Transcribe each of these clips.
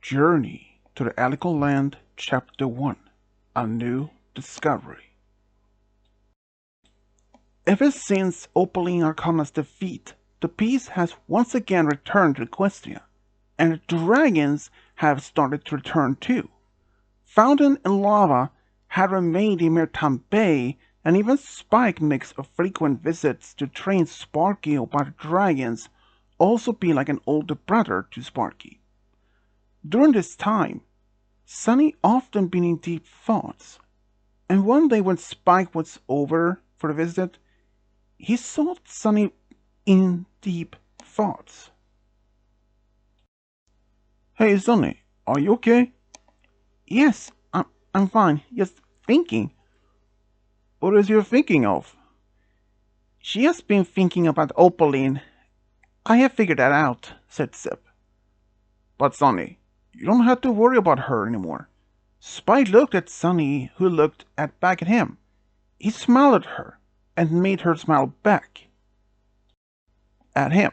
Journey to the Alicorn Chapter 1 A New Discovery. Ever since Opaline Arcana's defeat, the peace has once again returned to Equestria, and the dragons have started to return too. Fountain and Lava had remained in Maritime Bay, and even Spike makes frequent visits to train Sparky about the dragons, also being like an older brother to Sparky. During this time, Sunny often been in deep thoughts, and one day when Spike was over for the visit, he saw Sunny in deep thoughts. "Hey, Sunny, are you okay?" "Yes, I'm fine, just thinking." "What is you thinking of?" "She has been thinking about Opaline. I have figured that out," said Zip. "But Sunny, you don't have to worry about her anymore." Spike looked at Sunny, who looked back at him. He smiled at her, and made her smile back at him.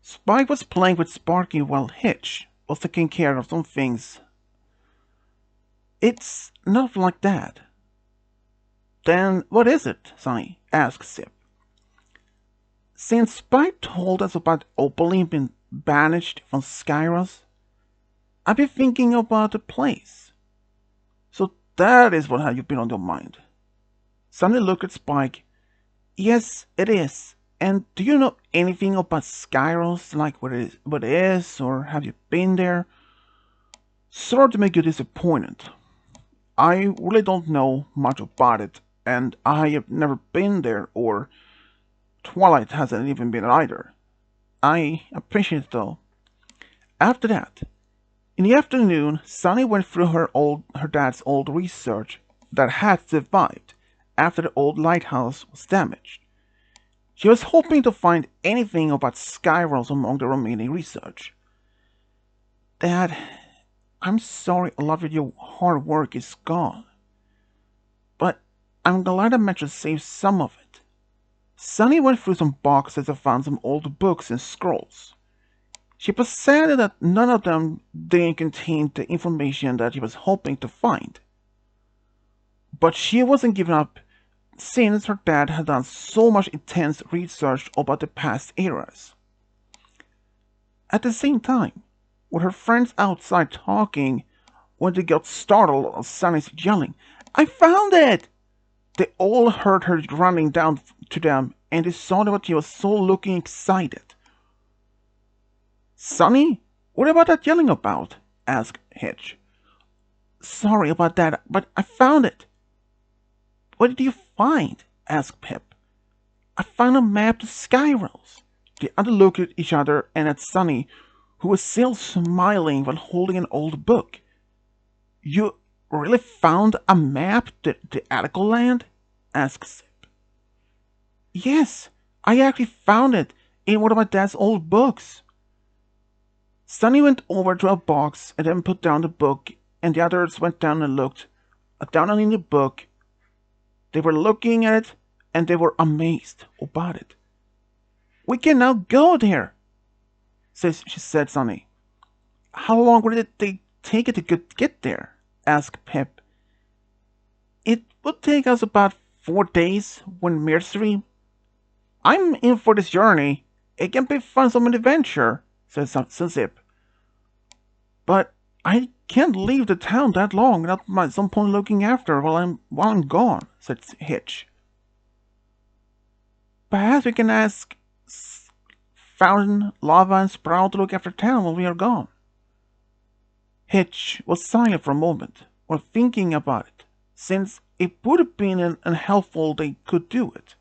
Spike was playing with Sparky while Hitch was taking care of some things. "It's not like that." "Then what is it, Sunny?" asked Zip. "Since Spike told us about Opaline being banished from Skyros, I've been thinking about the place." "So that is what you've been on your mind." Sunny looked at Spike. "Yes, it is. And do you know anything about Skyros, like what it is, or have you been there?" "Sorry to make you disappointed. I really don't know much about it, and I have never been there, or Twilight hasn't even been either." "I appreciate it, though." After that, in the afternoon, Sunny went through her dad's old research that had survived after the old lighthouse was damaged. She was hoping to find anything about Skyros among the remaining research. "Dad, I'm sorry a lot of your hard work is gone, but I'm glad I managed to save some of it." Sunny went through some boxes and found some old books and scrolls. She was sad that none of them didn't contain the information that she was hoping to find. But she wasn't giving up, since her dad had done so much intense research about the past eras. At the same time, with her friends outside talking, when they got startled at Sunny's yelling, "I found it!" They all heard her running down to them, and they saw that she was so looking excited. "Sunny, what about that yelling about?" asked Hitch. "Sorry about that, but I found it." "What did you find?" asked Pip. "I found a map to Skyros." The others looked at each other and at Sunny, who was still smiling while holding an old book. "You really found a map to the Alicorn?" asked Zip. "Yes, I actually found it in one of my dad's old books." Sunny went over to a box and then put down the book, and the others went down and looked down in the book. They were looking at it, and they were amazed about it. "We can now go there," she said, Sunny. "How long would it take it to get there?" asked Pip. "It would take us about 4 days when Mercury." "I'm in for this journey. It can be fun, some adventure," said Zip. "But I can't leave the town that long without some point looking after while I'm gone," said Hitch. "Perhaps we can ask Fountain, Lava, and Sprout to look after town while we are gone." Hitch was silent for a moment, while thinking about it, since it would have been unhelpful they could do it.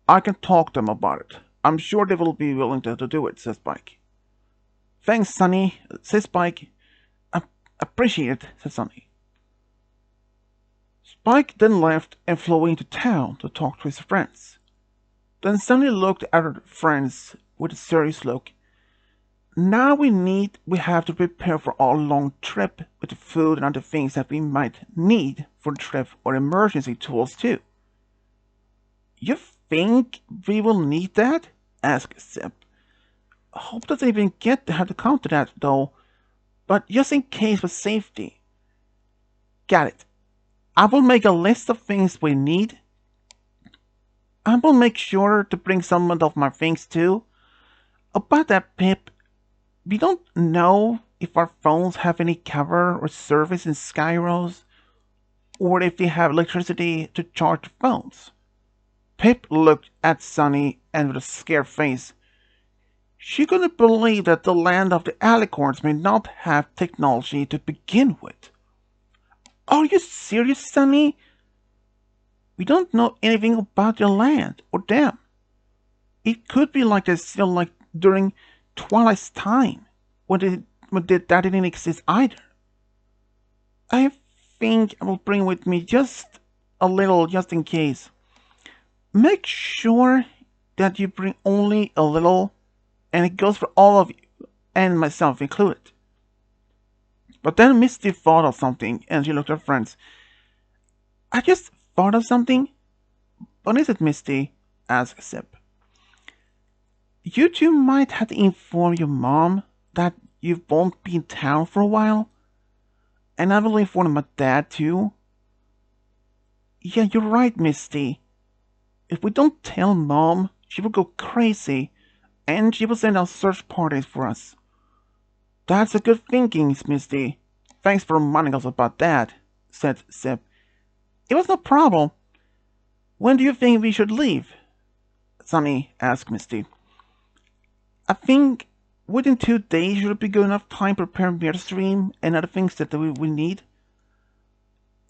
"I can talk to them about it. I'm sure they will be willing to do it," said Spike. "Thanks, Sunny," said Spike. "Appreciate it," said Sunny. Spike then left and flew into town to talk to his friends. Then Sunny looked at her friends with a serious look. "Now we have to prepare for our long trip with the food and other things that we might need for the trip, or emergency tools too." "You think we will need that?" asked Zip. "Hope doesn't even have to come to that, though. but just in case for safety. Got it. I will make a list of things we need. I will make sure to bring some of my things too. About that, Pip, we don't know if our phones have any cover or service in Skyros, or if they have electricity to charge phones. Pip looked at Sunny and with a scared face. She couldn't believe that the land of the Alicorns may not have technology to begin with. Are you serious, Sunny? We don't know anything about your land or them. It could be like they're still like during Twilight's time, that didn't exist either. I think I will bring with me just a little, just in case. Make sure that you bring only a little, and it goes for all of you, and myself included. But then Misty thought of something, and she looked at her friends. I just thought of something. What is it, Misty? Asked Zip. You two might have to inform your mom that you won't be in town for a while. And I will inform my dad too. Yeah, you're right, Misty. If we don't tell Mom, she will go crazy, and she will send out search parties for us. That's a good thinking, Misty. Thanks for reminding us about that, said Zip. It was no problem. When do you think we should leave? Sunny asked Misty. I think within 2 days should be good enough time to prepare Mirrorstream and other things that we need.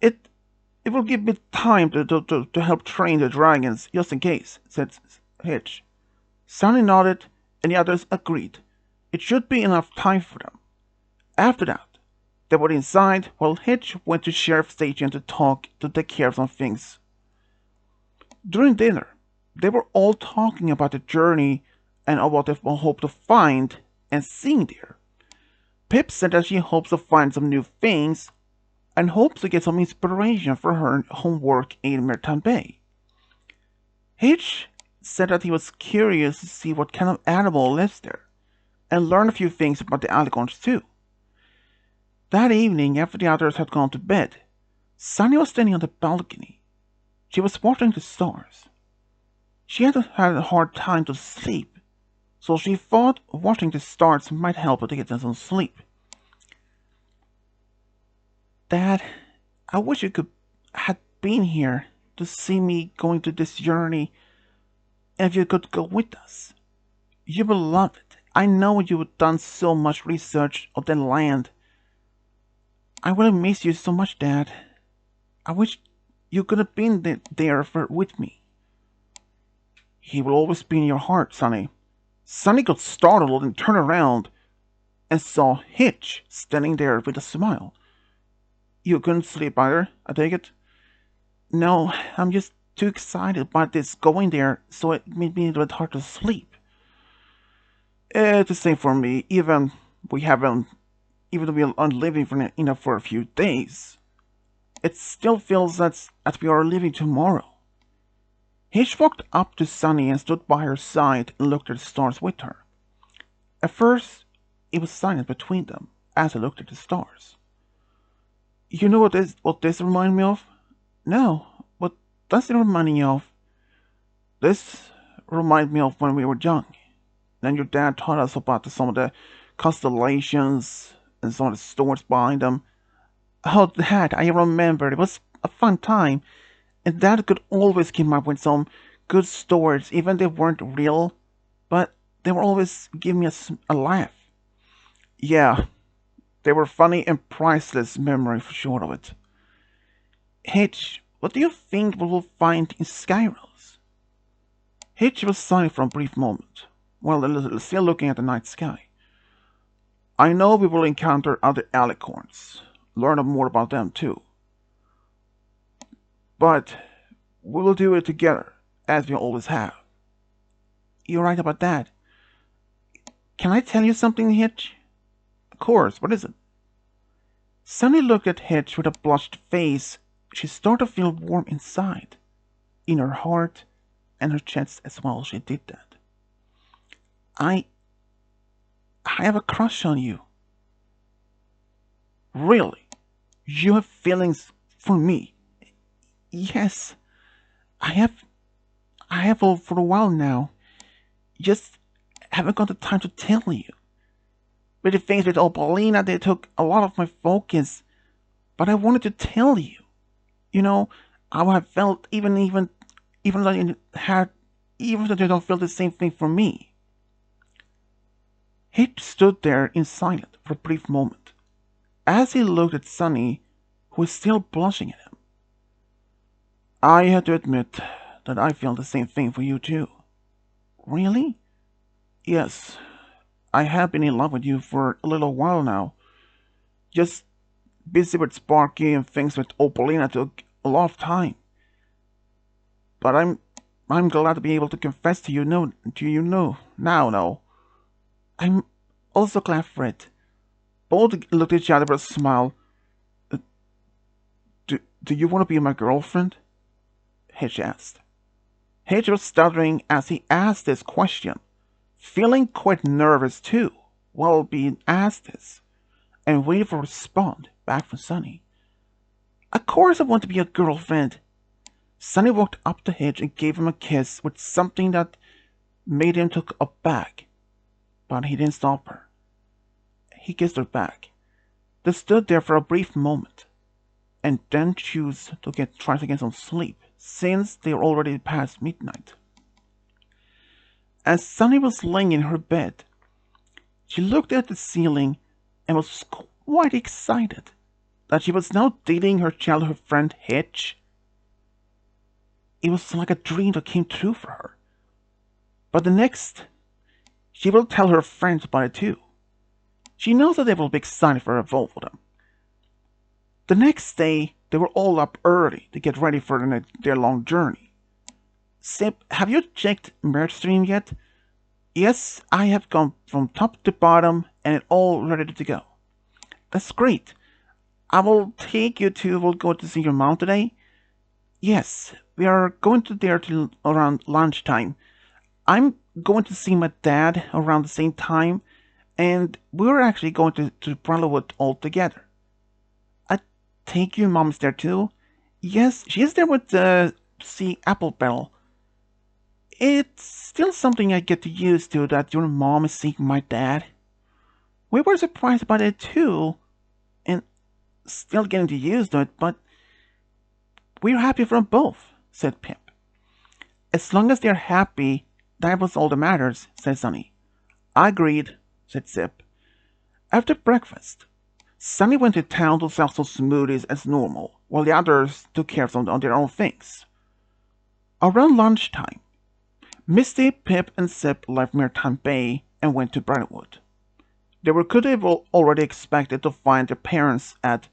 It will give me time to help train the dragons, just in case, said Hitch. Sunny nodded, and the others agreed. It should be enough time for them. After that, they were inside while Hitch went to Sheriff Station to take care of some things. During dinner, they were all talking about the journey and of what they hope to find and see there. Pip said that she hopes to find some new things and hopes to get some inspiration for her homework in Merton Bay. Hitch said that he was curious to see what kind of animal lives there, and learn a few things about the Alicorns too. That evening, after the others had gone to bed, Sunny was standing on the balcony. She was watching the stars. She had a hard time to sleep, so she thought watching the stars might help her to get some sleep. Dad, I wish you had been here to see me going through this journey, and if you could go with us. You will love it. I know you have done so much research of the land. I will miss you so much, Dad. I wish you could have been there with me. He will always be in your heart, Sunny. Sunny got startled and turned around and saw Hitch standing there with a smile. You couldn't sleep either, I take it? No, I'm just too excited about this going there, so it made me a little hard to sleep. It's the same for me, even though we are living for a few days. It still feels as we are leaving tomorrow. Hitch walked up to Sunny and stood by her side and looked at the stars with her. At first, it was silent between them as they looked at the stars. You know what this reminds me of? No, what does it remind me of? This reminds me of when we were young. Then your dad taught us about some of the constellations and some of the stories behind them. Oh, that, I remember. It was a fun time. And Dad could always come up with some good stories, even if they weren't real. But they would always give me a laugh. Yeah, they were funny and priceless memory for sure of it. Hitch, what do you think we will find in Skyros? Hitch was silent for a brief moment, while still looking at the night sky. I know we will encounter other Alicorns, learn more about them too. But we will do it together, as we always have. You're right about that. Can I tell you something, Hitch? Of course, what is it? Sunny looked at Hitch with a blushed face. She started to feel warm inside, in her heart and her chest as well. She did that. I have a crush on you. Really? You have feelings for me? Yes, I have. I have for a while now. Just haven't got the time to tell you. With the things with Opaline, they took a lot of my focus. But I wanted to tell you. You know, how I felt even though you had, even though you don't feel the same thing for me. He stood there in silence for a brief moment, as he looked at Sunny, who was still blushing at him. I have to admit that I feel the same thing for you too. Really? Yes, I have been in love with you for a little while now. Just busy with Sparky and things with Opaline took a lot of time. But I'm glad to be able to confess to you now. No. I'm also glad for it. Both looked at each other with a smile. Do you want to be my girlfriend? Hitch asked. Hitch was stuttering as he asked this question, feeling quite nervous too, while being asked this, and waiting for a response back from Sunny. Of course I want to be your girlfriend. Sunny walked up to Hitch and gave him a kiss with something that made him took aback, but he didn't stop her. He kissed her back. They stood there for a brief moment, and then chose to try to get some sleep, since they were already past midnight. As Sunny was laying in her bed, she looked at the ceiling and was quite excited that she was now dating her childhood friend Hitch. It was like a dream that came true for her. But the next, she will tell her friends about it too. She knows that they will be excited for both of them. The next day, they were all up early to get ready for their long journey. Sip, have you checked Merchstream yet? Yes, I have gone from top to bottom and it's all ready to go. That's great. We'll go to see your mom today? Yes, we are going to there till around lunchtime. I'm going to see my dad around the same time, and we're actually going to Bradleywood all together. I take your mom's there too? Yes, she's there with see Apple. It's still something I get to use to that your mom is seeing my dad. We were surprised about it too, and still getting to use to it, but we're happy for them both, said Pip. As long as they're happy, that was all that matters, said Sunny. I agreed, said Zip. After breakfast, Sunny went to town to sell some smoothies as normal, while the others took care of their own things. Around lunchtime, Misty, Pip, and Zip left Maritime Bay and went to Brentwood. They could have already expected to find their parents at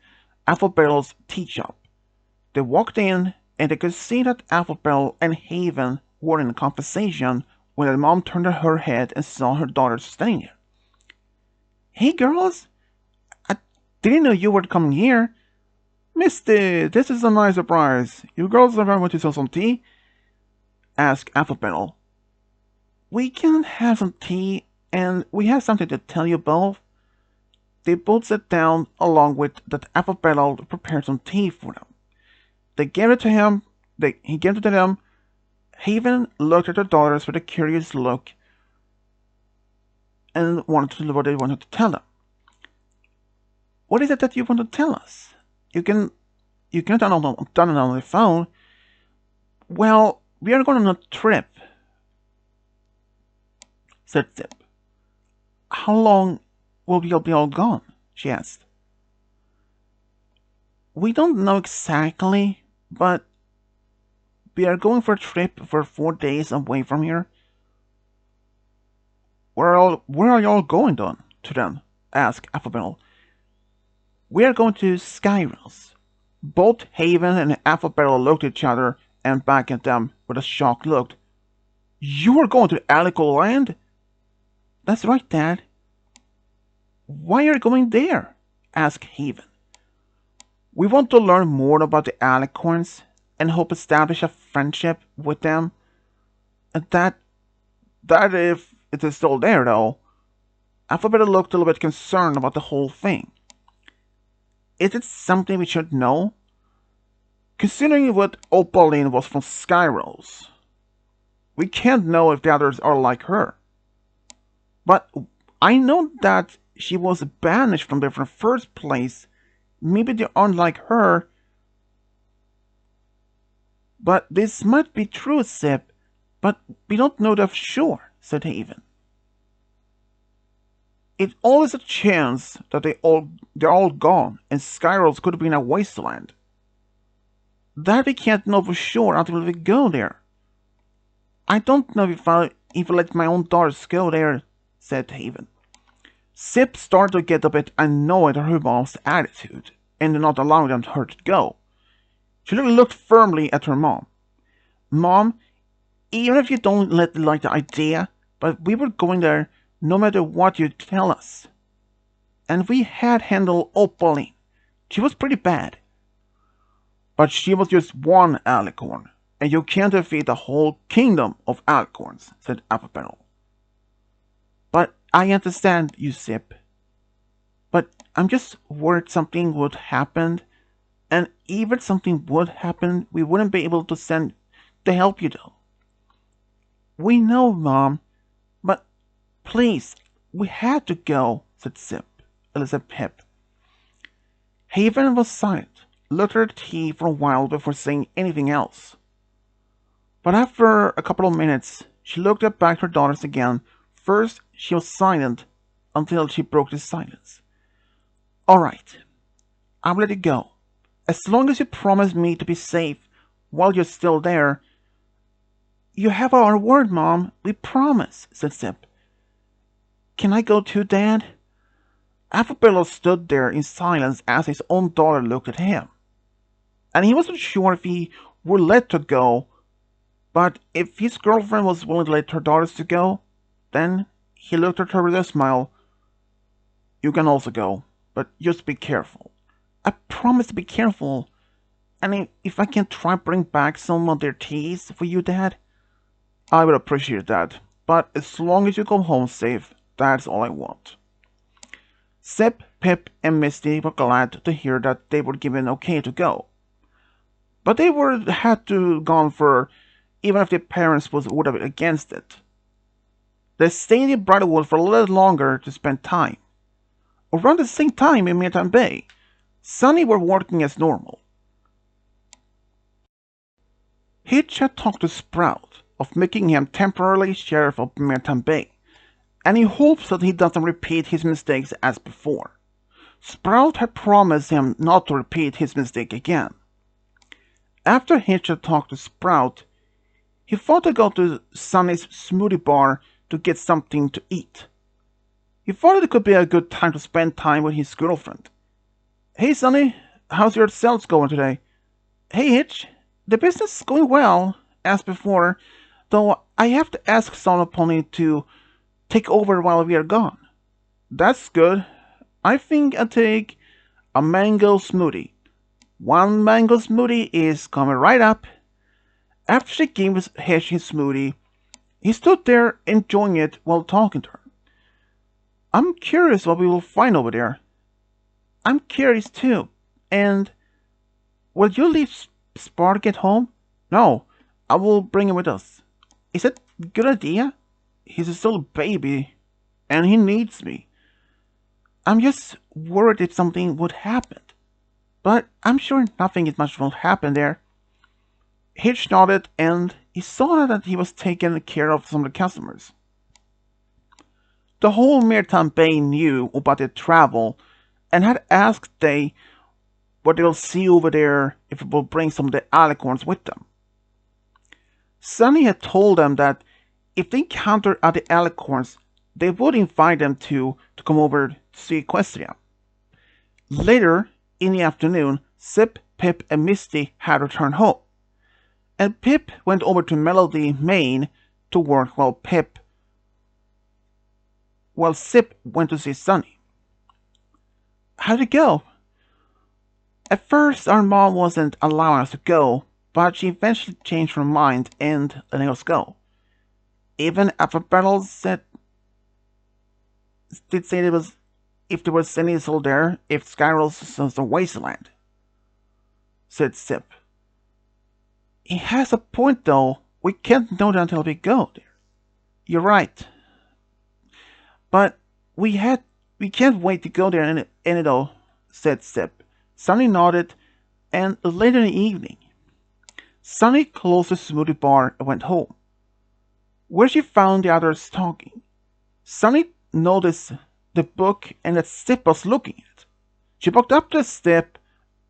Applebarrel's tea shop. They walked in, and they could see that Applebarrel and Haven were in a conversation when their mom turned her head and saw her daughter standing there. Hey, girls! I didn't know you were coming here. Misty, this is a nice surprise. You girls ever want to sell some tea? Asked Applebarrel. We can have some tea, and we have something to tell you both. They both sat down along with that Applebarrel prepared some tea for them. They gave it to him. He gave it to them. Haven looked at her daughters with a curious look and wanted to know what they wanted to tell them. What is it that you want to tell us? You can done it on the phone. Well, we are going on a trip, said Zip. How long will we be all gone? She asked. We don't know exactly, but we are going for a trip for 4 days away from here. Where are y'all going to then? Asked Applebarrel. We are going to Skyrills. Both Haven and Applebarrel looked at each other and back at them with a shocked look. You are going to Alicorn? That's right, Dad. Why are you going there? Asked Haven. We want to learn more about the Alicorns and hope establish a friendship with them. And that if it is still there, though. Alphabet looked a little bit concerned about the whole thing. Is it something we should know? Considering what Opaline was from Skyros, we can't know if the others are like her. But I know that she was banished from there from the first place. Maybe they aren't like her. But this might be true, Sip. But we don't know that for sure, said Haven. It's always a chance that they're all gone, and Skyros could have been a wasteland. That we can't know for sure until we go there. I don't know if I let my own daughters go there, said Haven. Sip started to get a bit annoyed at her mom's attitude, and not allowing her to go. She looked firmly at her mom. Mom, even if you don't like the idea, but we were going there no matter what you tell us. And we had handled Opaline. She was pretty bad. But she was just one Alicorn, and you can't defeat the whole kingdom of Alicorns, said Apple. But I understand you, Sip. But I'm just worried something would happen, and even if something would happen, we wouldn't be able to send to help you though. We know, Mom, but please, we had to go, said Pip. Haven was silent, looked at her tea for a while before saying anything else. But after a couple of minutes, she looked back at her daughters again. First, she was silent until she broke the silence. All right, I'll let you go. As long as you promise me to be safe while you're still there. You have our word, Mom. We promise, said Sip. Can I go too, Dad? Apple stood there in silence as his own daughter looked at him. And he wasn't sure if he would let her go, but if his girlfriend was willing to let her daughters to go, then he looked at her with a smile. You can also go, but just be careful. I promise to be careful. And if I can try to bring back some of their teas for you, Dad, I would appreciate that. But as long as you come home safe, that's all I want. Sip, Pip, and Misty were glad to hear that they were given okay to go. But they had to gone for, even if their parents would have been against it. They stayed in Bridlewood for a little longer to spend time. Around the same time in Meertan Bay, Sunny were working as normal. Hitch had talked to Sprout of making him temporarily sheriff of Meertan Bay, and he hopes that he doesn't repeat his mistakes as before. Sprout had promised him not to repeat his mistake again. After Hitch had talked to Sprout, he thought to go to Sunny's smoothie bar to get something to eat. He thought it could be a good time to spend time with his girlfriend. Hey Sunny, how's your sales going today? Hey Hitch, the business is going well, as before, though I have to ask Sonopony to take over while we are gone. That's good. I think I'll take a mango smoothie. One mango smoothie is coming right up. After she gave Hitch his smoothie, he stood there enjoying it while talking to her. I'm curious what we will find over there. I'm curious too. And will you leave Spark at home? No, I will bring him with us. Is that a good idea? He's still a baby, and he needs me. I'm just worried if something would happen. But I'm sure nothing much will happen there. Hitch nodded, and he saw that he was taking care of some of the customers. The whole Meertan Bay knew about their travel, and had asked they what they'll see over there if it will bring some of the Alicorns with them. Sunny had told them that if they encountered other Alicorns, they would invite them to come over to see Equestria. Later, in the afternoon, Sip, Pip, and Misty had returned home, and Pip went over to Melody, Maine, to work while Sip went to see Sunny. How'd it go? At first, our mom wasn't allowing us to go, but she eventually changed her mind and let us go. Even Apple did say if there was any soul there, if Skyros was a wasteland, said Sip. He has a point, though. We can't know that until we go there. You're right. But we can't wait to go there though, said Sip. Sonny nodded, and later in the evening, Sonny closed the smoothie bar and went home, where she found the others talking. Sonny noticed the book and that Sip was looking at it. She walked up to Sip,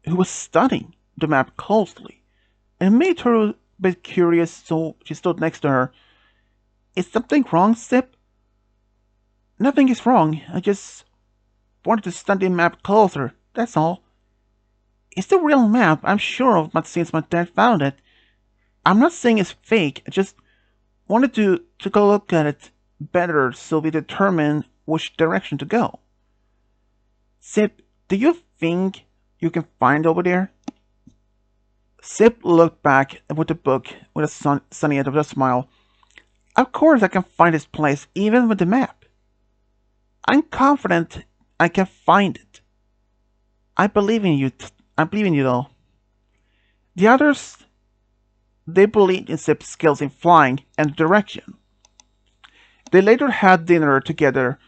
who was studying the map closely, and it made her a bit curious, so she stood next to her. Is something wrong, Sip? Nothing is wrong. I just wanted to study the map closer, that's all. It's the real map, I'm sure of, but since my dad found it, I'm not saying it's fake, I just wanted to take a look at it better so we determine which direction to go. Sip, do you think you can find over there? Sip looked back with the book with a sunny end of a smile. Of course I can find this place, even with the map. I'm confident I can find it. I believe in you. I believe in you, though. The others, they believed in Sip's skills in flying and direction. They later had dinner together.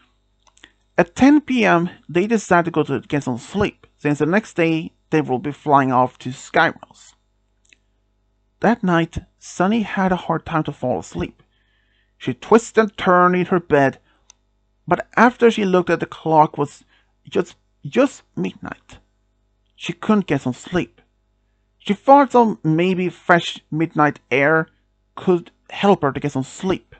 At 10 p.m., they decided to go to get some sleep, since the next day they will be flying off to Skyros. That night, Sunny had a hard time to fall asleep. She twisted and turned in her bed, but after she looked at the clock, it was just midnight. She couldn't get some sleep. She thought some maybe fresh midnight air could help her to get some sleep.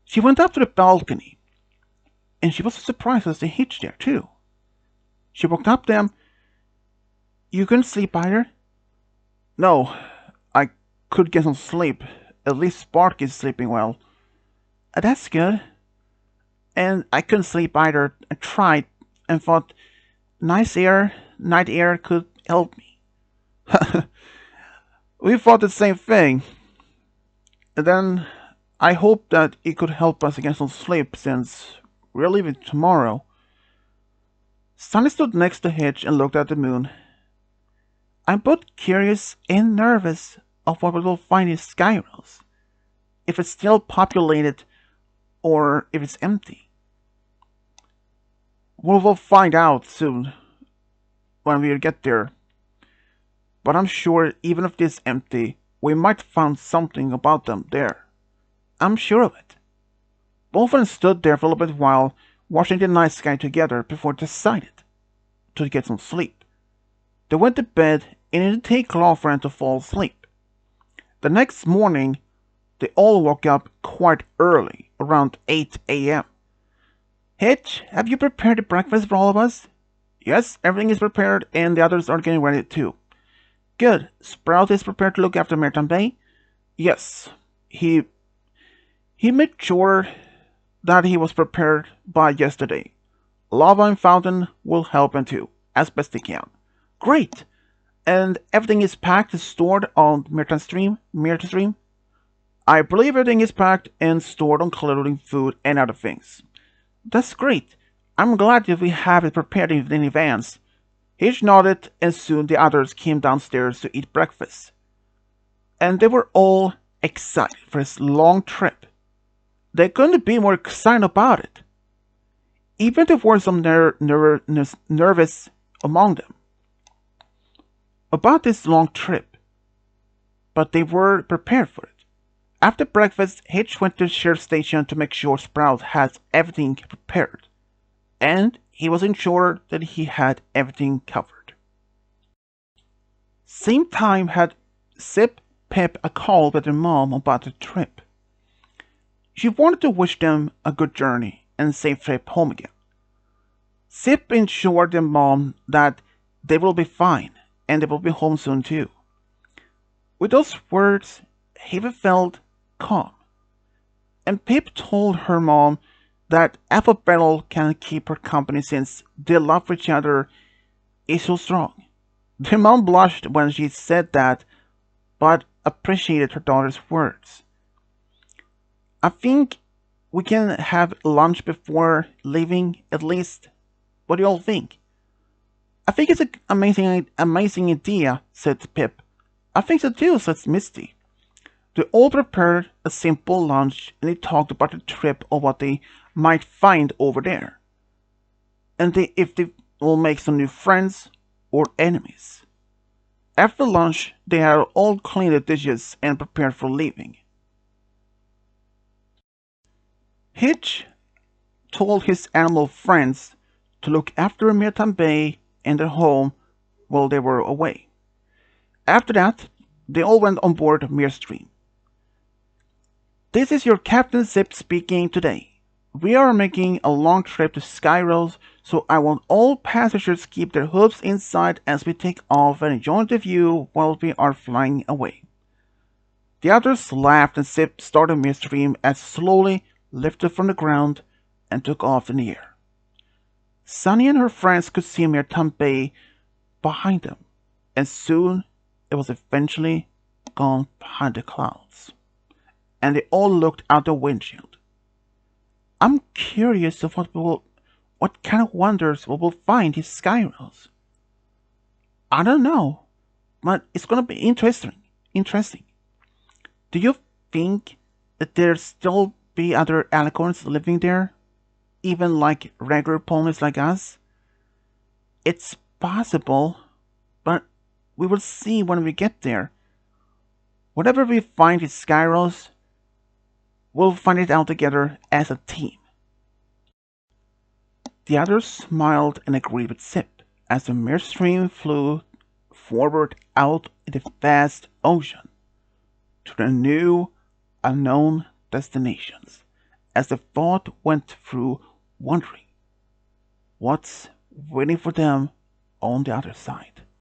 She went up to the balcony, and she was surprised to see Hitch there too. She walked up to him. You couldn't sleep either? No, I could get some sleep. At least Spark is sleeping well. That's good. And I couldn't sleep either. I tried and thought night air could help me. We thought the same thing. And then I hoped that it could help us get some sleep since we're leaving tomorrow. Sunny stood next to Hitch and looked at the moon. I'm both curious and nervous of what we will find in Skyros. If it's still populated or if it's empty. We'll find out soon when we get there. But I'm sure even if it's empty, we might find something about them there. I'm sure of it. Both of them stood there for a little bit while, watching the night sky together before they decided to get some sleep. They went to bed and it didn't take long for them to fall asleep. The next morning, they all woke up quite early, around 8 a.m. Hitch, have you prepared the breakfast for all of us? Yes, everything is prepared and the others are getting ready too. Good. Sprout is prepared to look after Merton Bay? Yes. He made sure that he was prepared by yesterday. Lava and Fountain will help him too, as best they can. Great! And everything is packed and stored on Merton Stream? I believe everything is packed and stored on clothing, food, and other things. That's great. I'm glad that we have it prepared in advance. Hitch nodded, and soon the others came downstairs to eat breakfast. And they were all excited for this long trip. They couldn't be more excited about it. Even there were some nervous among them about this long trip, but they were prepared for it. After breakfast, Hitch went to the sheriff's station to make sure Sprout had everything prepared, and he was sure that he had everything covered. Same time had Sip Pip a call with their mom about the trip. She wanted to wish them a good journey and safe trip home again. Sip ensured their mom that they will be fine and they will be home soon too. With those words, Haven felt calm, and Pip told her mom that Alphabettle can keep her company since their love for each other is so strong. Their mom blushed when she said that, but appreciated her daughter's words. I think We can have lunch before leaving, at least. What do you all think? I think it's an amazing idea, said Pip. I think so too, said Misty. They all prepared a simple lunch and they talked about the trip or what they might find over there. And if they will make some new friends or enemies. After lunch, they had all cleaned the dishes and prepared for leaving. Hitch told his animal friends to look after Mirtan Bay and their home while they were away. After that, they all went on board Mirstream. This is your Captain Zip speaking today. We are making a long trip to Skyros, so I want all passengers keep their hooves inside as we take off and enjoy the view while we are flying away. The others laughed and Zip started Midstream as slowly lifted from the ground and took off in the air. Sunny and her friends could see Mirtan Bay behind them, and soon it was eventually gone behind the clouds, and they all looked out the windshield. I'm curious of what kind of wonders we will find in Skyros. I don't know, but it's gonna be interesting. Interesting. Do you think that there still be other alicorns living there? Even like regular ponies like us? It's possible, but we will see when we get there. Whatever we find in Skyros, we'll find it out together as a team. The others smiled and agreed with Zip as the Mirstream flew forward out in the vast ocean to the new, unknown destinations as the thought went through wondering what's waiting for them on the other side.